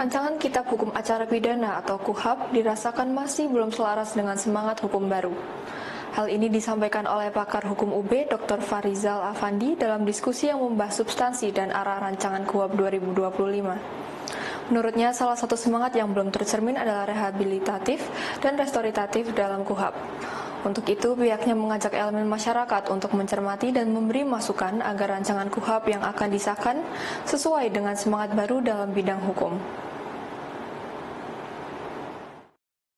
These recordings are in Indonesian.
Rancangan Kitab Hukum Acara Pidana atau KUHAP dirasakan masih belum selaras dengan semangat hukum baru. Hal ini disampaikan oleh pakar hukum UB Dr. Farizal Afandi dalam diskusi yang membahas substansi dan arah rancangan KUHAP 2025. Menurutnya, salah satu semangat yang belum tercermin adalah rehabilitatif dan restoritatif dalam KUHAP. Untuk itu, pihaknya mengajak elemen masyarakat untuk mencermati dan memberi masukan agar rancangan KUHAP yang akan disahkan sesuai dengan semangat baru dalam bidang hukum.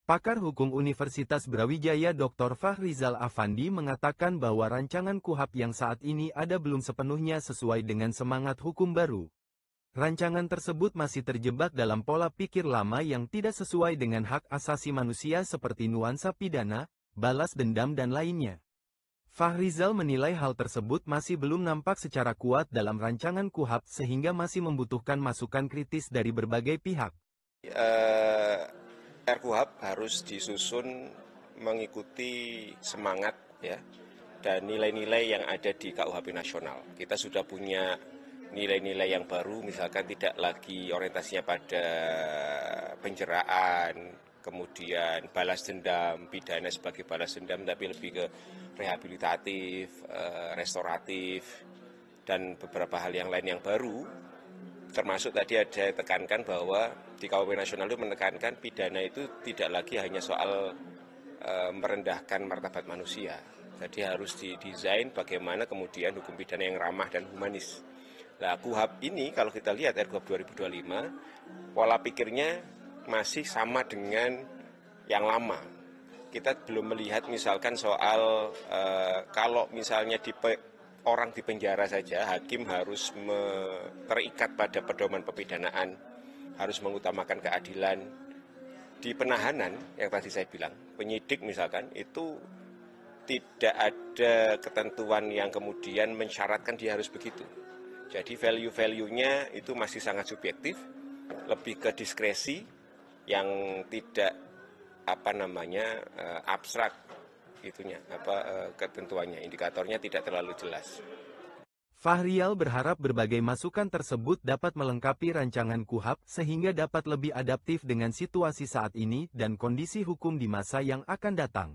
Pakar Hukum Universitas Brawijaya Dr. Farizal Afandi mengatakan bahwa rancangan KUHAP yang saat ini ada belum sepenuhnya sesuai dengan semangat hukum baru. Rancangan tersebut masih terjebak dalam pola pikir lama yang tidak sesuai dengan hak asasi manusia seperti nuansa pidana, balas dendam dan lainnya. Farizal menilai hal tersebut masih belum nampak secara kuat dalam rancangan KUHAP sehingga masih membutuhkan masukan kritis dari berbagai pihak. RKUHAP harus disusun mengikuti semangat ya dan nilai-nilai yang ada di KUHP nasional. Kita sudah punya nilai-nilai yang baru, misalkan tidak lagi orientasinya pada penjeraan, kemudian balas dendam, pidana sebagai balas dendam, tapi lebih ke rehabilitatif, restoratif, dan beberapa hal yang lain yang baru. Termasuk tadi ada tekankan bahwa di KUHP nasional itu menekankan pidana itu tidak lagi hanya soal merendahkan martabat manusia. Jadi harus didesain bagaimana kemudian hukum pidana yang ramah dan humanis. Nah, KUHAP ini kalau kita lihat RKUHP 2025, pola pikirnya masih sama dengan yang lama. Kita belum melihat misalkan soal kalau misalnya orang di penjara saja, hakim harus terikat pada pedoman pemidanaan, harus mengutamakan keadilan. Di penahanan, yang tadi saya bilang, penyidik misalkan, itu tidak ada ketentuan yang kemudian mensyaratkan dia harus begitu. Jadi value-value-nya itu masih sangat subjektif, lebih ke diskresi yang tidak abstrak itunya, ketentuannya, indikatornya tidak terlalu jelas. Fahrial berharap berbagai masukan tersebut dapat melengkapi rancangan KUHAP sehingga dapat lebih adaptif dengan situasi saat ini dan kondisi hukum di masa yang akan datang.